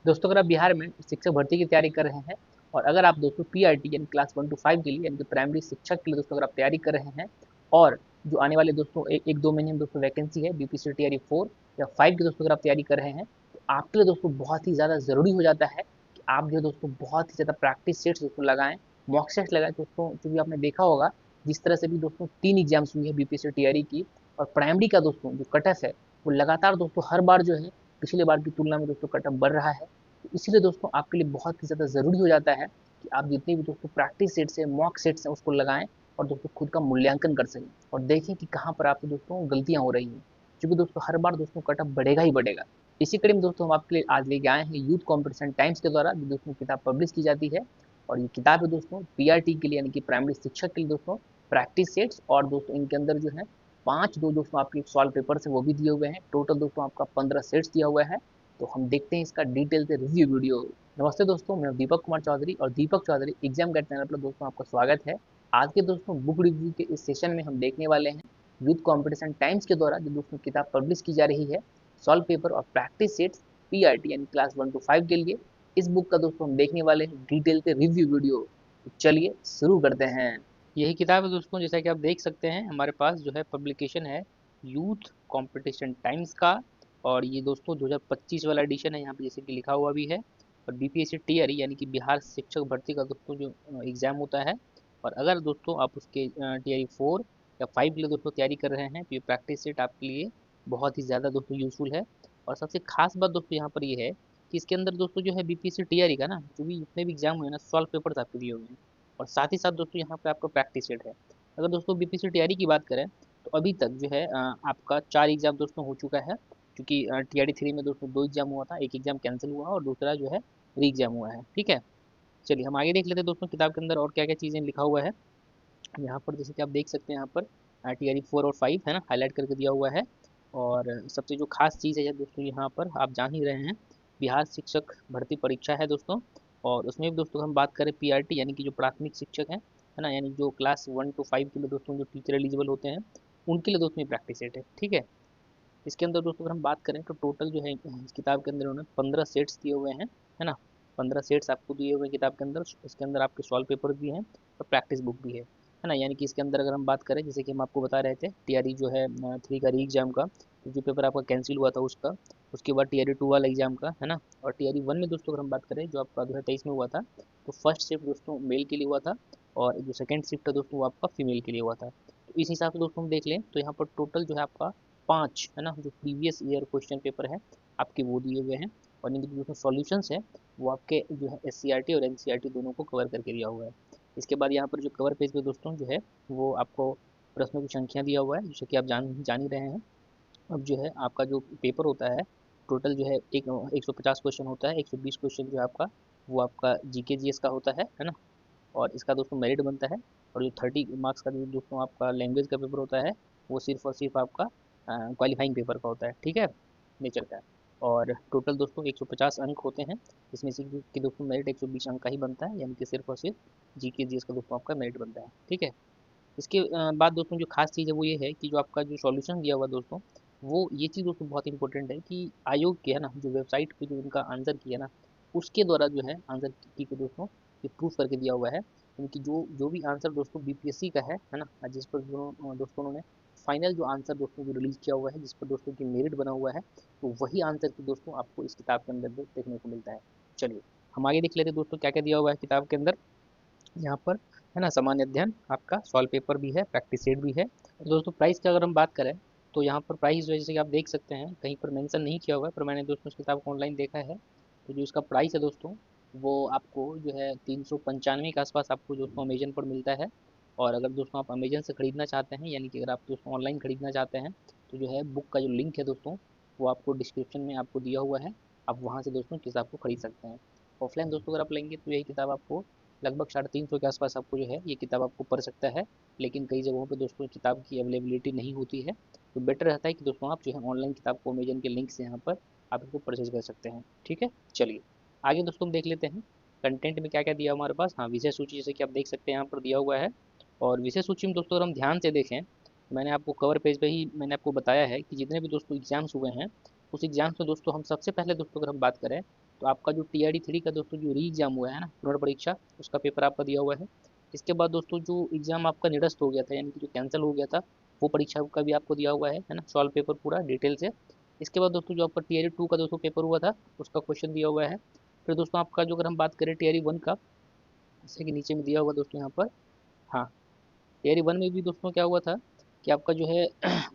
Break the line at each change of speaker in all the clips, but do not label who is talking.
दोस्तों अगर आप बिहार में शिक्षक भर्ती की तैयारी कर रहे हैं और अगर आप दोस्तों पीआरटी यानी क्लास 1 to 5 के लिए यानी कि प्राइमरी शिक्षक के लिए दोस्तों अगर आप तैयारी कर रहे हैं और जो आने वाले दोस्तों एक दो महीने में दोस्तों वैकेंसी है बीपीसी टीआरई 4 या 5 की दोस्तों अगर आप तैयारी कर रहे हैं तो आपके लिए दोस्तों बहुत ही ज़्यादा ज़रूरी हो जाता है कि आप जो दोस्तों बहुत ही ज़्यादा प्रैक्टिस सेट्स दोस्तों लगाएं, मॉक सेट्स लगाएं दोस्तों। क्योंकि आपने देखा होगा जिस तरह से भी दोस्तों 3 एग्जाम्स हुई है बीपीसी टीआरई की और प्राइमरी का दोस्तों जो कट ऑफ है वो लगातार दोस्तों हर बार जो है पिछले बार की तुलना में दोस्तों कट ऑफ बढ़ रहा है। तो इसीलिए दोस्तों आपके लिए बहुत ही ज़्यादा ज़रूरी हो जाता है कि आप जितनी भी दोस्तों प्रैक्टिस सेट्स है, मॉक सेट्स हैं उसको लगाएं और दोस्तों खुद का मूल्यांकन कर सकें और देखें कि कहाँ पर आपसे दोस्तों गलतियाँ हो रही हैं। क्योंकि दोस्तों हर बार दोस्तों कट ऑफ बढ़ेगा ही बढ़ेगा। इसी कड़ी में दोस्तों हम आपके लिए आज लेके आए हैं यूथ कॉम्पिटिशन टाइम्स के द्वारा जो दोस्तों किताब पब्लिश की जाती है। और ये किताब है दोस्तों पीआरटी के लिए यानी कि प्राइमरी शिक्षक के लिए दोस्तों प्रैक्टिस सेट्स और दोस्तों इनके अंदर जो है 5 दोस्तों आपके सॉल्व पेपर है वो भी दिए हुए हैं। टोटल दोस्तों आपका 15 सेट्स दिया हुआ है। तो हम देखते हैं इसका डिटेल से रिव्यू वीडियो। नमस्ते दोस्तों, मैं दीपक कुमार चौधरी और Deepak Chaudhary exam guide channel पर दोस्तों आपका स्वागत है। आज के दोस्तों बुक रिव्यू के इस सेशन में हम देखने वाले हैं यूथ कंपटीशन टाइम्स के द्वारा जो दोस्तों किताब पब्लिश की जा रही है सॉल्व पेपर और प्रैक्टिस सेट्स पीआरटी यानी क्लास 1 to 5 के लिए। इस बुक का दोस्तों हम देखने वाले हैं डिटेल से रिव्यू वीडियो। तो चलिए शुरू करते हैं। यही किताब है दोस्तों, जैसा कि आप देख सकते हैं हमारे पास जो है पब्लिकेशन है यूथ कंपटीशन टाइम्स का। और ये दोस्तों 2025 वाला एडिशन है, यहाँ पे जैसे कि लिखा हुआ भी है। और बीपीएससी टीआरई यानी कि बिहार शिक्षक भर्ती का दोस्तों जो एग्जाम होता है। और अगर दोस्तों आप उसके टीआरई 4 या 5 के लिए दोस्तों तैयारी कर रहे हैं तो ये प्रैक्टिस सेट आपके लिए बहुत ही ज़्यादा दोस्तों यूजफुल है। और सबसे खास बात दोस्तों यहाँ पर ये है कि इसके अंदर दोस्तों जो है बीपीएससी टीआरई का ना जो भी जितने भी एग्जाम हुए ना सॉल्व पेपर्स आपके दिए हुए हैं। और साथ ही साथ दोस्तों यहाँ पे आपका प्रैक्टिस सेट है। अगर दोस्तों बीपीएससी टीआरई की बात करें तो अभी तक जो है आपका 4 एग्जाम दोस्तों हो चुका है। क्योंकि टीआरडी 3 में दोस्तों 2 एग्जाम हुआ था, एक एग्जाम कैंसिल हुआ और दूसरा जो है री एग्जाम हुआ है। ठीक है, चलिए हम आगे देख लेते हैं दोस्तों किताब के अंदर और क्या क्या चीज़ें लिखा हुआ है। यहाँ पर जैसे कि आप देख सकते हैं यहाँ पर टीआरडी 4 और 5 है ना हाईलाइट करके दिया हुआ है। और सबसे जो खास चीज़ है दोस्तों यहाँ पर आप जान ही रहे हैं बिहार शिक्षक भर्ती परीक्षा है दोस्तों। और उसमें भी दोस्तों हम बात करें पीआरटी यानी कि जो प्राथमिक शिक्षक है ना, यानी जो क्लास 1 to 5 के लिए दोस्तों जो टीचर एलिजिबल होते हैं उनके लिए दोस्तों ये प्रैक्टिस सेट है। ठीक है, इसके अंदर दोस्तों अगर हम बात करें तो टोटल जो है इस किताब के अंदर उन्होंने 15 सेट्स दिए हुए हैं, है ना। 15 सेट्स आपको दिए हुए हैं किताब के अंदर। इसके अंदर आपके सॉल्व पेपर भी हैं और प्रैक्टिस बुक भी है ना। यानी कि इसके अंदर अगर हम बात करें जैसे कि हम आपको बता रहे थे टीआरई जो है 3 का री एग्जाम का तो जो पेपर आपका कैंसिल हुआ था उसका, उसके बाद टीआरई 2 वाला एग्जाम का, है ना। और टीआरई 1 में दोस्तों अगर हम बात करें जो आपका 2023 में हुआ था तो फर्स्ट शिफ्ट दोस्तों मेल के लिए हुआ था और जो सेकेंड शिफ्ट है दोस्तों वो आपका फीमेल के लिए हुआ था। तो इस हिसाब से दोस्तों हम देख लें तो यहाँ पर टोटल जो है आपका 5 है ना जो प्रीवियस ईयर क्वेश्चन पेपर है आपके वो दिए हुए हैं। और इनके जो सॉल्यूशंस है वो आपके जो है एससीईआरटी और एनसीईआरटी दोनों को कवर करके दिया हुआ है। इसके बाद यहाँ पर जो कवर पेज पे दोस्तों जो है वो आपको प्रश्नों की संख्या दिया हुआ है जैसे कि आप जान ही रहे हैं। अब जो है आपका जो पेपर होता है टोटल जो है एक 150 क्वेश्चन होता है। 120 क्वेश्चन जो है आपका वो आपका जीके जीएस का होता है ना। और इसका दोस्तों मेरिट बनता है। और जो 30 मार्क्स का जो दोस्तों आपका लैंग्वेज का पेपर होता है वो सिर्फ और सिर्फ आपका क्वालिफाइंग पेपर का होता है। ठीक है, नेचर का। और टोटल दोस्तों 150 अंक होते हैं जिसमें से कि दोस्तों मेरिट 120 अंक का ही बनता है, यानी कि सिर्फ और सिर्फ जीके जीएस का दोस्तों आपका मेरिट बनता है। ठीक है, इसके बाद दोस्तों जो खास चीज़ है वो ये है कि जो आपका जो सॉल्यूशन दिया हुआ दोस्तों वो ये चीज़ दोस्तों बहुत इंपॉर्टेंट है कि आयोग की है ना जो वेबसाइट पे जो उनका आंसर किया ना उसके द्वारा जो है आंसर की को दोस्तों ये प्रूफ करके दिया हुआ है। यानी कि जो जो भी आंसर दोस्तों बीपीएससी का है ना जिस पर दोस्तों उन्होंने फाइनल जो आंसर दोस्तों जो रिलीज किया हुआ है जिस पर दोस्तों की मेरिट बना हुआ है तो वही आंसर की दोस्तों आपको इस किताब के अंदर देखने को मिलता है। चलिए हम आगे देख लेते हैं दोस्तों क्या क्या दिया हुआ है किताब के अंदर। यहाँ पर है ना सामान्य अध्ययन आपका सॉल्व पेपर भी है, प्रैक्टिस सेट भी है। और दोस्तों प्राइस की अगर हम बात करें तो यहाँ पर प्राइस जो है जैसे कि आप देख सकते हैं कहीं पर मेंशन नहीं किया हुआ है पर मैंने दोस्तों इस किताब को ऑनलाइन देखा है। तो जो इसका प्राइस है दोस्तों वो आपको जो है 395 के आसपास आपको दोस्तों अमेजन पर मिलता है। और अगर दोस्तों आप अमेजन से खरीदना चाहते हैं यानी कि अगर आप दोस्तों ऑनलाइन खरीदना चाहते हैं तो जो है बुक का जो लिंक है दोस्तों वो आपको डिस्क्रिप्शन में आपको दिया हुआ है। आप वहाँ से दोस्तों किताब को खरीद सकते हैं। ऑफलाइन दोस्तों अगर आप लेंगे तो यही किताब आपको लगभग 350 के आसपास आपको जो है ये किताब आपको पड़ सकता है। लेकिन कई जगहों पे दोस्तों किताब की अवेलेबिलिटी नहीं होती है तो बेटर रहता है कि दोस्तों आप जो है ऑनलाइन किताब को अमेजन के लिंक से यहाँ पर आप इसको परचेज कर सकते हैं। ठीक है, चलिए आगे दोस्तों हम देख लेते हैं कंटेंट में क्या क्या दिया हमारे पास। हाँ, विषय सूची जैसे कि आप देख सकते हैं यहाँ पर दिया हुआ है। और विषय सूची में दोस्तों अगर हम ध्यान से देखें तो मैंने आपको कवर पेज पे ही मैंने आपको बताया है कि जितने भी दोस्तों एग्जाम्स हुए हैं उस एग्जाम्स में दोस्तों हम सबसे पहले दोस्तों अगर हम बात करें तो आपका जो TRD 3 का दोस्तों जो री एग्जाम हुआ है ना, पुनर्परीक्षा, उसका पेपर आपका दिया हुआ है। इसके बाद दोस्तों जो एग्जाम आपका निरस्त हो गया था, यानी कि जो कैंसिल हो गया था, वो परीक्षा का भी आपको दिया हुआ है ना, सॉल्व पेपर पूरा डिटेल से। इसके बाद दोस्तों जो आपका TRD 2 का दोस्तों पेपर हुआ था, उसका क्वेश्चन दिया हुआ है। फिर दोस्तों आपका जो, अगर हम बात करें TRD 1 का, जैसे कि नीचे में दिया हुआ दोस्तों यहाँ पर, हाँ, TRD 1 में भी दोस्तों क्या हुआ था कि आपका जो है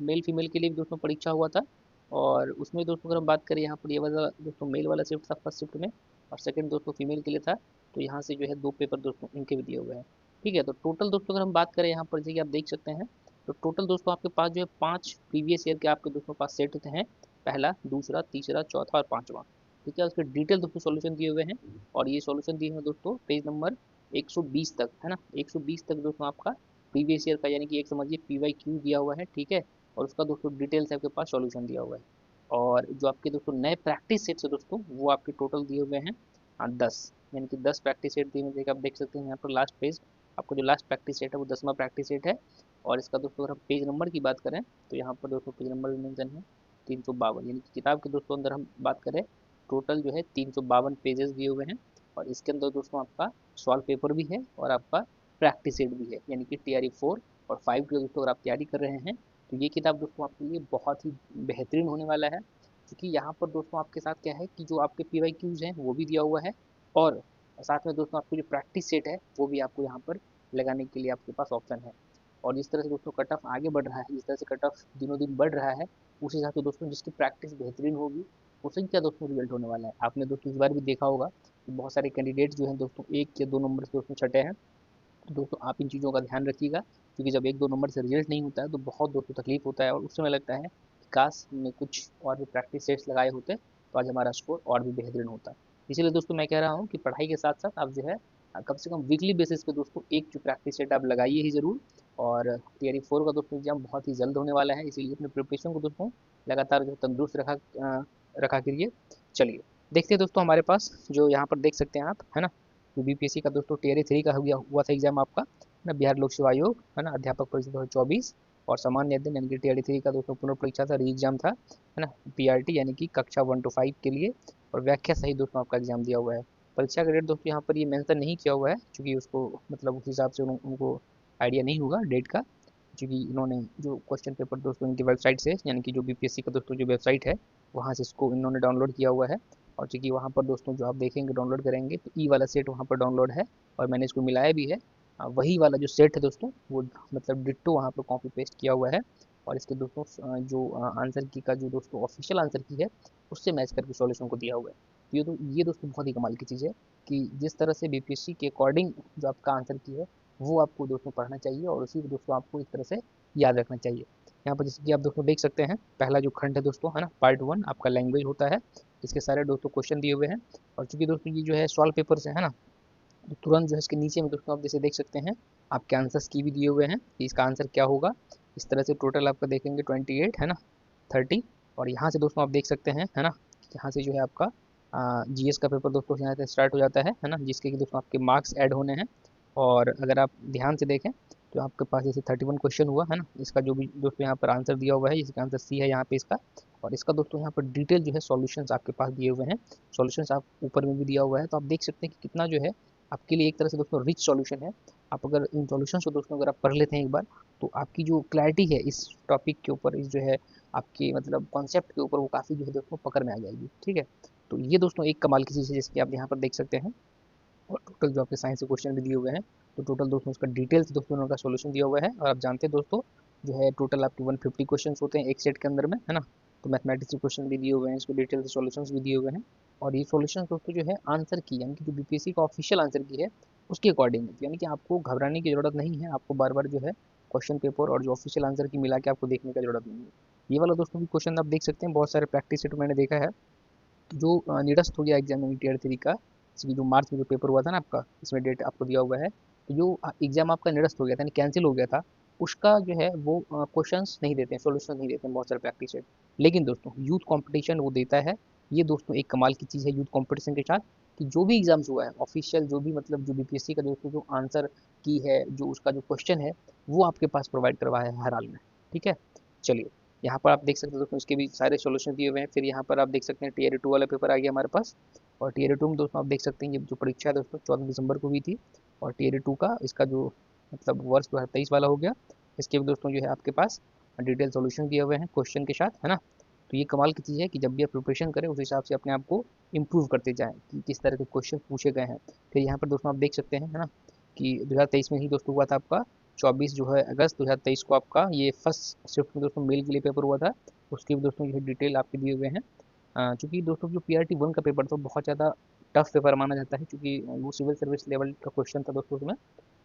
मेल फीमेल के लिए भी दोस्तों परीक्षा हुआ था। और उसमें दोस्तों अगर हम बात करें, यहाँ पर ये वाला दोस्तों मेल वाला शिफ्ट था फर्स्ट शिफ्ट में, और सेकंड दोस्तों फीमेल के लिए था। तो यहाँ से जो है 2 पेपर दोस्तों इनके भी दिए हुए हैं। ठीक है, तो टोटल दोस्तों अगर हम बात करें यहाँ पर, जैसे कि आप देख सकते हैं, तो टोटल दोस्तों आपके पास जो है 5 प्रीवियस ईयर के आपके दोस्तों पास सेट होते हैं, पहला, दूसरा, तीसरा, चौथा और पांचवा। ठीक है, उसके डिटेल दोस्तों सॉल्यूशन दिए हुए हैं, और ये सॉल्यूशन दिए हुए दोस्तों पेज नंबर 120 तक, है ना, 120 तक दोस्तों आपका प्रीवियस ईयर का, यानी कि एक समझिए PYQ दिया हुआ है। ठीक है, और उसका दोस्तों डिटेल्स आपके पास सॉल्यूशन दिया हुआ है। और जो आपके दोस्तों नए प्रैक्टिस सेट्स है दोस्तों, वो आपके टोटल दिए हुए हैं 10, यानी कि 10 प्रैक्टिस सेट दिए हुए हैं। आप देख सकते हैं यहाँ पर लास्ट पेज, आपको जो लास्ट प्रैक्टिस सेट है वो 10वां प्रैक्टिस सेट है। और इसका दोस्तों अगर हम पेज नंबर की बात करें, तो यहाँ पर दोस्तों पेज नंबर मेंशन है 352, यानी कि किताब के दोस्तों अंदर हम बात करें, टोटल जो है 352 पेजेस दिए हुए हैं। और इसके अंदर दोस्तों आपका सॉल्व पेपर भी है, और आपका प्रैक्टिस सेट भी है, यानी कि TRD 4 और 5 की दोस्तों अगर आप तैयारी कर रहे हैं, तो ये किताब दोस्तों आपके लिए बहुत ही बेहतरीन होने वाला है। क्योंकि यहाँ पर दोस्तों आपके साथ क्या है कि जो आपके PYQs हैं वो भी दिया हुआ है, और साथ में दोस्तों आपको जो प्रैक्टिस सेट है वो भी आपको यहाँ पर लगाने के लिए आपके पास ऑप्शन है। और जिस तरह से दोस्तों कट ऑफ आगे बढ़ रहा है, जिस तरह से कट ऑफ दिनों दिन बढ़ रहा है, उस हिसाब से दोस्तों जिसकी प्रैक्टिस बेहतरीन होगी, उसी का दोस्तों रिजल्ट होने वाला है। आपने दोस्तों इस बार भी देखा होगा कि बहुत सारे कैंडिडेट जो हैं दोस्तों 1 या 2 नंबर से दोस्तों छटे हैं। तो दोस्तों आप इन चीज़ों का ध्यान रखिएगा, क्योंकि जब 1 2 नंबर से रिजल्ट नहीं होता है तो बहुत दोस्तों तकलीफ होता है, और उस समय लगता है कि काश हमने कुछ और भी प्रैक्टिस सेट्स लगाए होते तो आज हमारा स्कोर और भी बेहतरीन होता। इसीलिए दोस्तों मैं कह रहा हूँ कि पढ़ाई के साथ साथ आप जो है कम से कम वीकली बेसिस पे दोस्तों एक जो प्रैक्टिस सेट आप लगाइए ही ज़रूर। और TRD 4 का दोस्तों एग्जाम बहुत ही जल्द होने वाला है, इसीलिए अपने प्रिपरेशन को दोस्तों लगातार जो तंदुरुस्त रखा करिए। चलिए देखते हैं दोस्तों, हमारे पास जो यहाँ पर देख सकते हैं आप, है ना, जो BPSC का दोस्तों TRD 3 का हुआ था एग्जाम आपका, है ना, बिहार लोक सेवा आयोग, है ना, अध्यापक परीक्षा 2024, और सामान्य अध्ययन यानी कि TRD 3 का दोस्तों पुनर्परीक्षा था, री एग्जाम था, है ना, PRT यानी कि कक्षा 1 to 5 के लिए, और व्याख्या सहित दोस्तों आपका एग्जाम दिया हुआ है। परीक्षा का डेट दोस्तों यहाँ पर ये मेंशन नहीं किया हुआ है, क्योंकि उसको मतलब उस हिसाब से उनको आइडिया नहीं होगा डेट का, क्योंकि इन्होंने जो क्वेश्चन पेपर दोस्तों इनकी वेबसाइट से, यानी कि जो BPSC का दोस्तों जो वेबसाइट है, वहाँ से इसको इन्होंने डाउनलोड किया हुआ है। और चूंकि वहाँ पर दोस्तों जो आप देखेंगे डाउनलोड करेंगे तो वाला सेट वहाँ पर डाउनलोड है, और मैंने इसको मिलाया भी है। वही वाला जो सेट है दोस्तों वो मतलब डिट्टो वहाँ पर कॉपी पेस्ट किया हुआ है। और इसके दोस्तों जो आंसर की का जो दोस्तों ऑफिशियल आंसर की है, उससे मैच करके सॉल्यूशन को दिया हुआ है। तो ये दोस्तों बहुत ही कमाल की चीज़ है कि जिस तरह से BPSC के अकॉर्डिंग जो आपका आंसर की है, वो आपको दोस्तों पढ़ना चाहिए, और उसी को दोस्तों आपको एक तरह से याद रखना चाहिए। यहाँ पर जैसे कि आप दोस्तों देख सकते हैं, पहला जो खंड है दोस्तों, है ना, पार्ट 1 आपका लैंग्वेज होता है। इसके सारे दोस्तों क्वेश्चन दिए हुए हैं, और चूंकि दोस्तों ये जो है सॉल्व पेपर से है ना, तो तुरंत जो है इसके नीचे में दोस्तों आप जैसे देख सकते हैं, आपके आंसर्स की भी दिए हुए हैं कि इसका आंसर क्या होगा। इस तरह से टोटल आपका देखेंगे 28, है ना, 30। और यहाँ से दोस्तों आप देख सकते हैं, है ना, यहाँ से जो है आपका GS का पेपर दोस्तों यहाँ से स्टार्ट हो जाता है ना, जिसके कि दोस्तों आपके मार्क्स ऐड होने हैं। और अगर आप ध्यान से देखें तो आपके पास जैसे 31 क्वेश्चन हुआ है ना, इसका जो भी दोस्तों यहाँ पर आंसर दिया हुआ है, इसका आंसर C है यहाँ पे इसका। और इसका दोस्तों यहाँ पर डिटेल जो है सॉल्यूशंस आपके पास दिए हुए हैं, सॉल्यूशंस आप ऊपर में भी दिया हुआ है, तो आप देख सकते हैं कि कितना जो है आपके लिए एक तरह से दोस्तों रिच सॉल्यूशन है। आप अगर इन सॉल्यूशंस को दोस्तों अगर आप पढ़ लेते हैं एक बार, तो आपकी जो क्लैरिटी है इस टॉपिक के ऊपर, इस जो है आपके मतलब कॉन्सेप्ट के ऊपर, वो काफ़ी जो है दोस्तों पकड़ में आ जाएगी। ठीक है, तो ये दोस्तों एक कमाल की चीज़ है जिसकी आप यहाँ पर देख सकते हैं। और टोटल जो आपके साइंस के क्वेश्चन भी दिए हुए हैं, तो टोटल दोस्तों उसका डिटेल्स दोस्तों उनका सॉल्यूशन दिया हुआ है। और आप जानते हैं दोस्तों, जो है टोटल आपके 150 क्वेश्चन होते हैं एक सेट के अंदर में, है ना, तो मैथमेटिक्स के क्वेश्चन भी दिए हुए हैं, इसको डिटेल सॉल्यूशंस भी दिए हुए हैं। और ये सॉल्यूशन दोस्तों जो है आंसर की, यानी कि जो BPSC का ऑफिशियल आंसर की है, उसके अकॉर्डिंग है, यानी कि आपको घबराने की जरूरत नहीं है, आपको बार बार जो है क्वेश्चन पेपर और जो ऑफिशियल आंसर की मिला के आपको देखने की जरूरत नहीं है। ये वाला दोस्तों भी क्वेश्चन आप देख सकते हैं, बहुत सारे प्रैक्टिस सेट मैंने देखा है। तो जो निरस्त हो गया एग्जाम TRD 3 का, जैसे कि जो मार्च में जो पेपर हुआ था ना आपका, इसमें डेट आपको दिया हुआ है, तो जो एग्जाम आपका निरस्त हो गया था, यानी कैंसिल हो गया था, उसका जो है वो क्वेश्चंस नहीं देते हैं, सॉल्यूशन नहीं देते हैं, बहुत सारे प्रैक्टिस सेट। लेकिन दोस्तों यूथ कंपटीशन वो देता है। ये दोस्तों एक कमाल की चीज़ है यूथ कंपटीशन के साथ, कि जो भी एग्जाम्स हुआ है ऑफिशियल, जो भी मतलब जो BPSC का दोस्तों जो आंसर की है, जो उसका जो क्वेश्चन है, वो आपके पास प्रोवाइड करवाया है हर हाल में। ठीक है, चलिए यहाँ पर आप देख सकते हो दोस्तों इसके भी सारे सॉल्यूशन दिए हुए हैं। फिर यहाँ पर आप देख सकते हैं TRD 2 वाला पेपर आ गया हमारे पास, और टीयर 2 में दोस्तों आप देख सकते हैं ये जो परीक्षा है दोस्तों 14 दिसंबर को हुई थी, और टीयर 2 का इसका जो मतलब वर्ष 2023 वाला हो गया। इसके भी दोस्तों जो है आपके पास डिटेल सॉल्यूशन दिए हुए हैं क्वेश्चन के साथ, है ना। तो ये कमाल की चीज़ है कि जब भी आप प्रिपरेशन करें उस हिसाब से अपने आप को इम्प्रूव करते जाएं कि किस तरह के क्वेश्चन पूछे गए हैं। फिर यहाँ पर दोस्तों आप देख सकते हैं, है ना, कि 2023 में ही दोस्तों हुआ था आपका 24 जो है अगस्त 2023 को आपका ये फर्स्ट शिफ्ट में दोस्तों मेल के लिए पेपर हुआ था। उसकी भी दोस्तों ये डिटेल आपके दिए हुए हैं। चूँकि दोस्तों जो PRT 1 का पेपर था बहुत ज़्यादा टफ पेपर माना जाता है, क्योंकि वो सिविल सर्विस लेवल का क्वेश्चन था दोस्तों उसमें।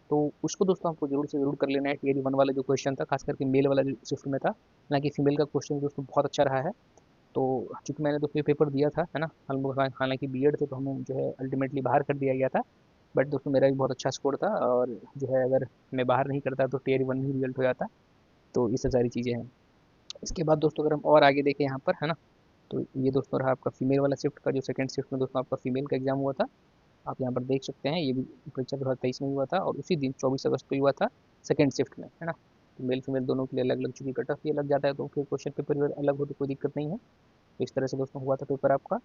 तो उसको दोस्तों आपको जरूर से जरूर कर लेना है। टीयर 1 वाला जो क्वेश्चन था खास करके मेल वाला जो शिफ्ट में था, हालांकि फीमेल का क्वेश्चन दोस्तों बहुत अच्छा रहा है। तो चूंकि मैंने दोस्तों ये पेपर दिया था, है ना, हालांकि बीएड थे तो हमें जो है अल्टीमेटली बाहर कर दिया गया था। बट दोस्तों मेरा भी बहुत अच्छा स्कोर था, और जो है अगर मैं बाहर नहीं करता तो टीयर 1 में ही रिजल्ट हो जाता। तो ये सब सारी चीज़ें हैं। इसके बाद दोस्तों अगर हम और आगे देखें यहाँ पर, है ना, तो ये दोस्तों रहा आपका फीमेल वाला शिफ्ट का जो सेकंड शिफ्ट में दोस्तों आपका फीमेल का एग्जाम हुआ था। आप यहाँ पर देख सकते हैं ये भी परीक्षा 2023 में हुआ था, और उसी दिन 24 अगस्त को हुआ था सेकंड शिफ्ट में, है ना। तो मेल फीमेल दोनों के लिए अलग अलग, चूंकि कट ऑफ ये लग जाता है तो फिर क्वेश्चन पेपर भी अलग हो तो कोई दिक्कत नहीं है। तो इस तरह से दोस्तों हुआ था पेपर आपका।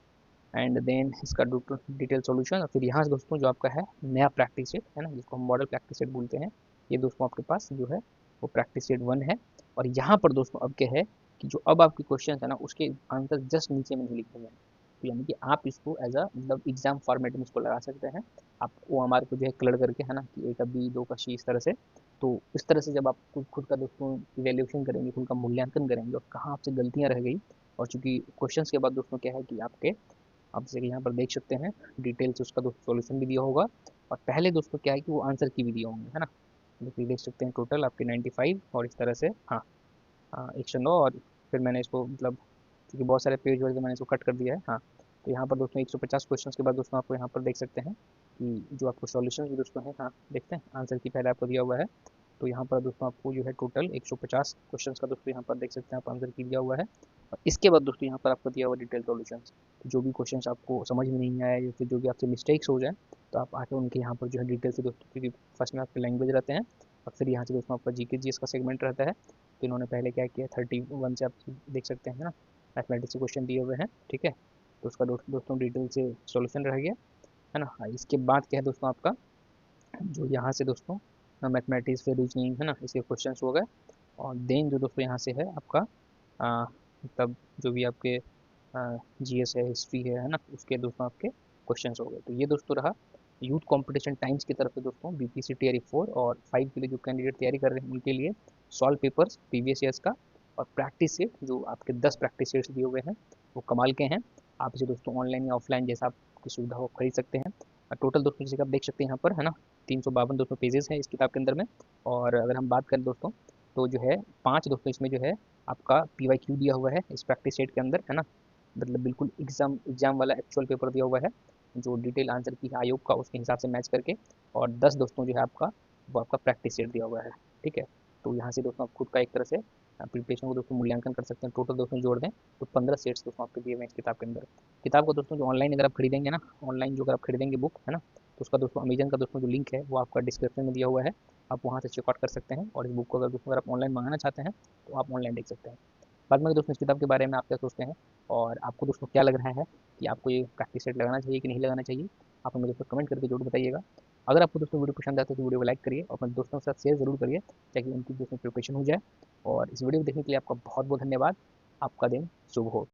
एंड देन इसका डिटेल सॉल्यूशन, और फिर यहाँ से दोस्तों जो आपका है नया प्रैक्टिस सेट, है ना, जिसको हम मॉडल प्रैक्टिस सेट बोलते हैं, ये दोस्तों आपके पास जो है वो प्रैक्टिस सेट 1 है। और यहाँ पर दोस्तों अब क्या है कि जो अब आपके क्वेश्चन है ना उसके आंसर जस्ट नीचे में नहीं लिखे हुए हैं। तो यानी कि आप इसको एज अ मतलब एग्जाम फॉर्मेट में इसको लगा सकते हैं। आप वो हमारे को जो है कलर करके, है ना, कि ए का बी, दो का सी, इस तरह से। तो इस तरह से जब आप खुद का दोस्तों इवेल्यूशन करेंगे, खुद का मूल्यांकन करेंगे और कहाँ आपसे गलतियाँ रह गई। और चूंकि क्वेश्चंस के बाद दोस्तों क्या है कि आपके, आप जैसे कि यहाँ पर देख सकते हैं डिटेल से उसका दोस्तों सॉल्यूशन भी दिया होगा, और पहले दोस्तों क्या है कि वो आंसर की भी दिए होंगे, है ना। देखिए देख सकते हैं टोटल आपके 95 और इस तरह से। हाँ, हाँ 109, और फिर मैंने इसको मतलब क्योंकि बहुत सारे पेज वजह से मैंने इसको कट कर दिया है। हाँ, तो यहाँ पर दोस्तों 150 क्वेश्चन के बाद दोस्तों आपको यहाँ पर देख सकते हैं कि जो आपको सॉल्यूशन भी दोस्तों है, हाँ देखते हैं आंसर की पहले आपको दिया हुआ है। तो यहाँ पर दोस्तों आपको जो है टोटल 150 क्वेश्चंस का दोस्तों यहाँ पर देख सकते हैं आप आंसर की दिया हुआ है। और इसके बाद दोस्तों यहाँ पर आपको दिया हुआ डिटेल सॉल्यूशंस। तो जो भी क्वेश्चंस आपको समझ में नहीं आया या फिर जो भी आपसे मिस्टेक्स हो जाए, तो आप आके उनके यहाँ पर जो है डिटेल से दोस्तों, क्योंकि फर्स्ट में आपके लैंग्वेज रहते हैं और फिर यहाँ से दोस्तों आपका GK GS का सेगमेंट रहता है। तो इन्होंने पहले क्या किया 31 से आप देख सकते हैं ना, मैथमेटिक्स के क्वेश्चन दिए हुए हैं, ठीक है। तो उसका दोस्तों डिटेल से सॉल्यूशन रह गया, है ना। हाँ, इसके बाद क्या है दोस्तों आपका जो यहाँ से दोस्तों मैथमेटिक्स फिर रीजनिंग, है ना, इसके क्वेश्चंस हो गए। और देन जो दोस्तों यहाँ से है आपका मतलब जो भी आपके GS है, हिस्ट्री है ना, उसके दोस्तों आपके क्वेश्चंस हो गए। तो ये दोस्तों रहा यूथ कंपटीशन टाइम्स की तरफ से दोस्तों BPC Tier 4 और 5 के लिए जो कैंडिडेट तैयारी कर रहे हैं उनके लिए सॉल्व पेपर्स प्रीवियस ईयर्स का, और प्रैक्टिस सेट जो आपके 10 प्रैक्टिस सेट्स दिए हुए हैं वो कमाल के हैं। आप इसे दोस्तों ऑनलाइन या ऑफलाइन जैसा आपकी सुविधा हो खरीद सकते हैं। टोटल दोस्तों जैसे कि आप देख सकते हैं यहाँ पर, है ना, 352 दोस्तों पेजेस हैं इस किताब के अंदर में। और अगर हम बात करें दोस्तों तो जो है 5 दोस्तों इसमें जो है आपका PYQ दिया हुआ है इस प्रैक्टिस सेट के अंदर, है ना। मतलब बिल्कुल एग्जाम एग्जाम वाला एक्चुअल पेपर दिया हुआ है जो डिटेल आंसर की है आयोग का उसके हिसाब से मैच करके। और 10 दोस्तों जो है आपका वो आपका प्रैक्टिस सेट दिया हुआ है, ठीक है। तो यहाँ से दोस्तों आप खुद का एक तरह से प्रिपरेशन को दोस्तों मूल्यांकन कर सकते हैं। टोटल दोस्तों जोड़ दें तो 15 सेट्स दोस्तों आपके दिए हुए हैं इस किताब के अंदर। किताब को दोस्तों जो ऑनलाइन अगर आप खरीदेंगे ना, ऑनलाइन जो अगर आप खरीदेंगे बुक, है ना, तो उसका दोस्तों अमेजन का दोस्तों जो लिंक है वो आपका डिस्क्रिप्शन में दिया हुआ है। आप वहाँ से चेकआउट कर सकते हैं, और इस बुक को अगर दोस्तों अगर आप ऑनलाइन मंगाना चाहते हैं तो आप ऑनलाइन देख सकते हैं। बाद में दोस्तों इस किताब के बारे में आप क्या सोचते हैं, और आपको दोस्तों क्या लग रहा है कि आपको ये प्रैक्टिस सेट लगाना चाहिए कि नहीं लगाना चाहिए, आप हमें दोस्तों कमेंट करके जरूर बताइएगा। अगर आपको दोस्तों वीडियो पसंद आता है तो वीडियो को लाइक करिए और अपने दोस्तों के साथ शेयर जरूर करिए ताकि उनकी दोस्तों प्रिपरेशन हो जाए। और इस वीडियो को देखने के लिए आपका बहुत बहुत धन्यवाद। आपका दिन शुभ हो।